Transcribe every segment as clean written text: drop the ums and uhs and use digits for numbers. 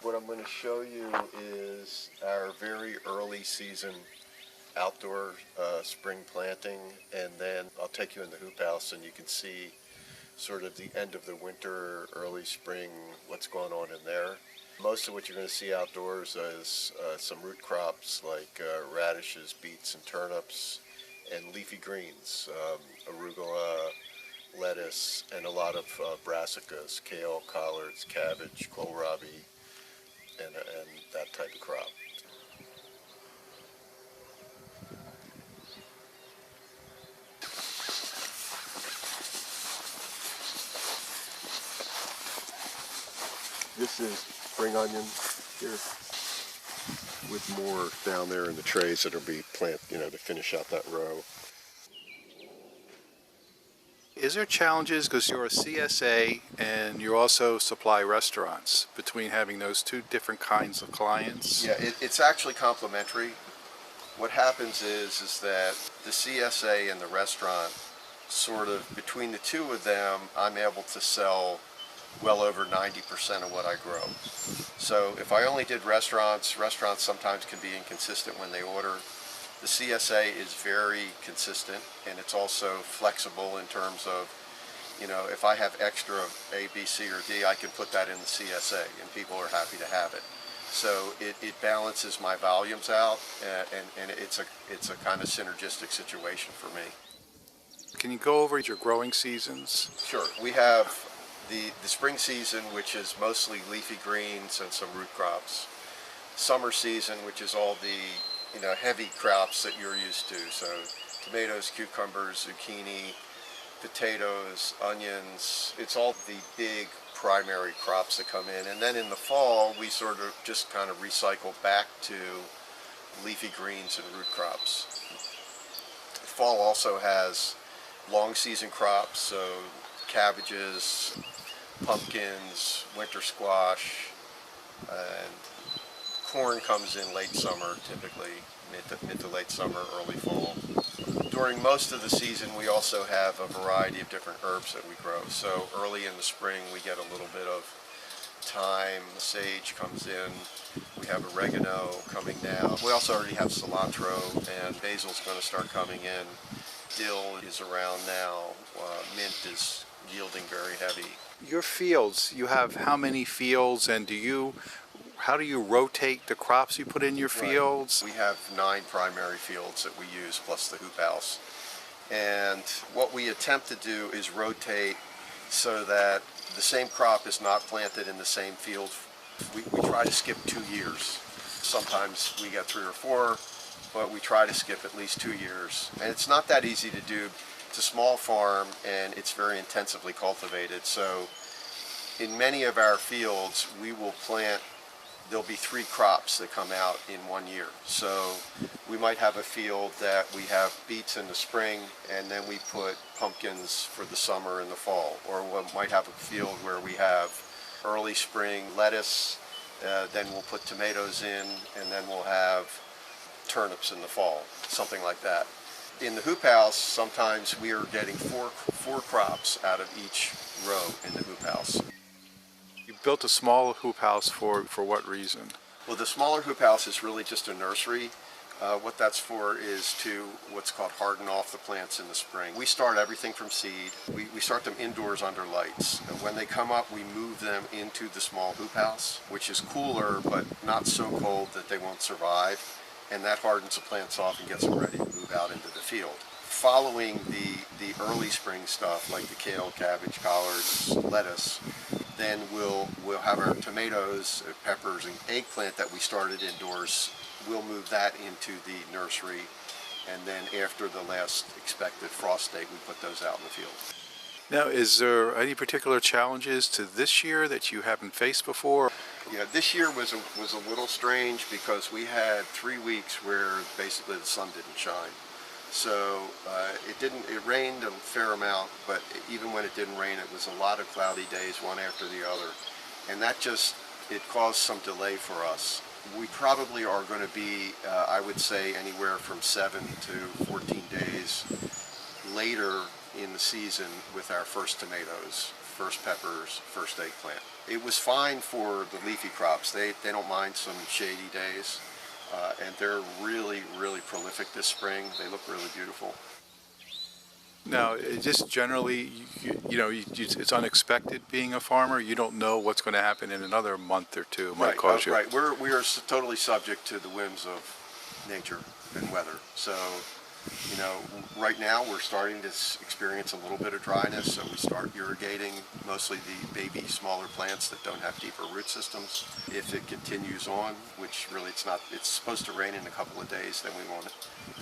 What I'm going to show you is our very early season outdoor spring planting, and then I'll take you in the hoop house and you can see sort of the end of the winter, early spring, what's going on in there. Most of what you're going to see outdoors is some root crops like radishes, beets, and turnips, and leafy greens, arugula, lettuce, and a lot of brassicas, kale, collards, cabbage, kohlrabi, and that type of crop. This is spring onion here, with more down there in the trays that'll be to finish out that row. Is there challenges, because you're a CSA and you also supply restaurants, between having those two different kinds of clients? Yeah, it's actually complementary. What happens is that the CSA and the restaurant, sort of between the two of them, I'm able to sell well over 90% of what I grow. So if I only did restaurants sometimes can be inconsistent when they order. The CSA is very consistent, and it's also flexible in terms of, if I have extra of A, B, C, or D, I can put that in the CSA, and people are happy to have it. So it balances my volumes out, and it's a kind of synergistic situation for me. Can you go over your growing seasons? Sure. We have the spring season, which is mostly leafy greens and some root crops. Summer season, which is all the heavy crops that you're used to. So tomatoes, cucumbers, zucchini, potatoes, onions. It's all the big primary crops that come in. And then in the fall, we sort of just kind of recycle back to leafy greens and root crops. The fall also has long season crops, so cabbages, pumpkins, winter squash, and corn comes in late summer, typically mid to late summer, early fall. During most of the season, we also have a variety of different herbs that we grow. So early in the spring, we get a little bit of thyme, sage comes in. We have oregano coming now. We also already have cilantro, and basil's going to start coming in. Dill is around now. Mint is yielding very heavy. Your fields, you have how many fields, and how do you rotate the crops you put in your fields? Right. We have 9 primary fields that we use, plus the hoop house. And what we attempt to do is rotate so that the same crop is not planted in the same field. We try to skip 2 years. Sometimes we get 3 or 4, but we try to skip at least 2 years. And it's not that easy to do. It's a small farm, and it's very intensively cultivated. So in many of our fields, we will plant, there'll be 3 crops that come out in 1 year. So we might have a field that we have beets in the spring, and then we put pumpkins for the summer and the fall. Or we might have a field where we have early spring lettuce, then we'll put tomatoes in, and then we'll have turnips in the fall, something like that. In the hoop house, sometimes we are getting four crops out of each row in the hoop house. You built a small hoop house for what reason? Well, the smaller hoop house is really just a nursery. What that's for is to what's called harden off the plants in the spring. We start everything from seed. We start them indoors under lights. And when they come up, we move them into the small hoop house, which is cooler but not so cold that they won't survive. And that hardens the plants off and gets them ready to move out into the field. Following the early spring stuff like the kale, cabbage, collards, lettuce, then we'll have our tomatoes, peppers, and eggplant that we started indoors. We'll move that into the nursery, and then after the last expected frost date, we put those out in the field. Now, is there any particular challenges to this year that you haven't faced before? Yeah, this year was a little strange because we had 3 weeks where basically the sun didn't shine. So it rained a fair amount, but even when it didn't rain, it was a lot of cloudy days, one after the other. And that it caused some delay for us. We probably are going to be, I would say, anywhere from 7 to 14 days later in the season with our first tomatoes, first peppers, first eggplant. It was fine for the leafy crops. They don't mind some shady days, and they're really, really prolific this spring. They look really beautiful. Now, just generally, it's unexpected being a farmer. You don't know what's going to happen in another month or two. It might cause you. Right. We are totally subject to the whims of nature and weather. So, right now we're starting to experience a little bit of dryness, so we start irrigating mostly the baby smaller plants that don't have deeper root systems. If it continues on, which really it's supposed to rain in a couple of days, then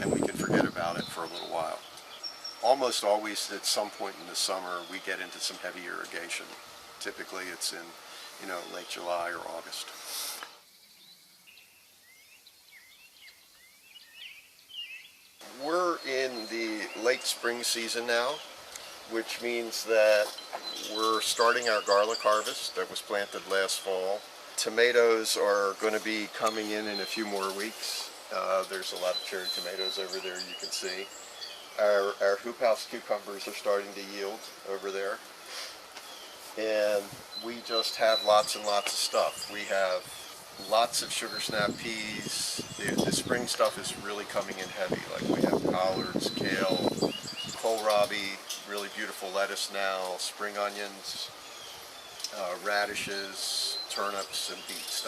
we can forget about it for a little while. Almost always at some point in the summer we get into some heavy irrigation. Typically it's in late July or August. We're in the late spring season now, which means that we're starting our garlic harvest that was planted last fall. Tomatoes are going to be coming in a few more weeks. There's a lot of cherry tomatoes over there, you can see. Our hoop house cucumbers are starting to yield over there. And we just have lots and lots of stuff. We have lots of sugar snap peas. The spring stuff is really coming in heavy. Like we have collards, kale, kohlrabi, really beautiful lettuce now, spring onions, radishes, turnips, and beets.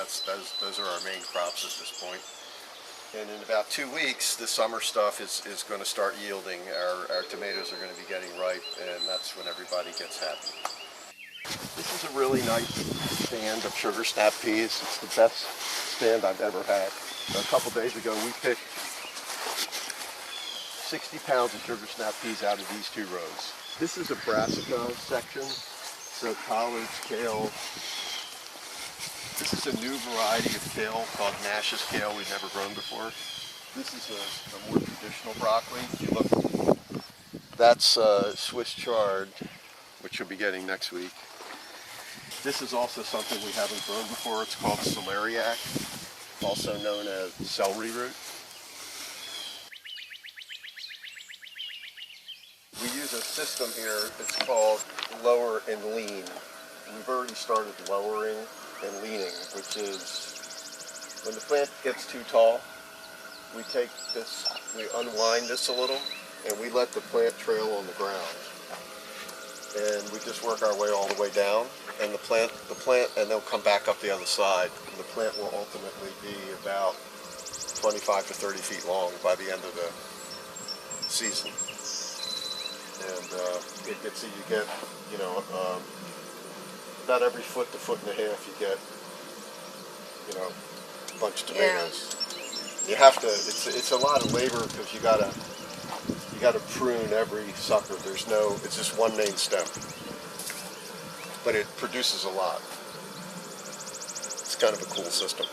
Those are our main crops at this point. And in about 2 weeks, the summer stuff is going to start yielding. Our tomatoes are going to be getting ripe, and that's when everybody gets happy. This is a really nice stand of sugar snap peas. It's the best stand I've ever had. A couple days ago, we picked 60 pounds of sugar snap peas out of these 2 rows. This is a brassica section, so collards, kale. This is a new variety of kale called Nash's kale we've never grown before. This is a more traditional broccoli. If you look, that's Swiss chard, which you'll be getting next week. This is also something we haven't grown before. It's called celeriac, also known as celery root. We use a system here. It's called lower and lean. We've already started lowering and leaning, which is when the plant gets too tall, we take this, we unwind this a little, and we let the plant trail on the ground. And we just work our way all the way down, and the plant, and they'll come back up the other side. And the plant will ultimately be about 25 to 30 feet long by the end of the season. And you get, about every foot to foot and a half, you get, a bunch of tomatoes. Yeah. You have to. It's a lot of labor because you gotta prune every sucker. It's just one main stem, but it produces a lot. It's kind of a cool system.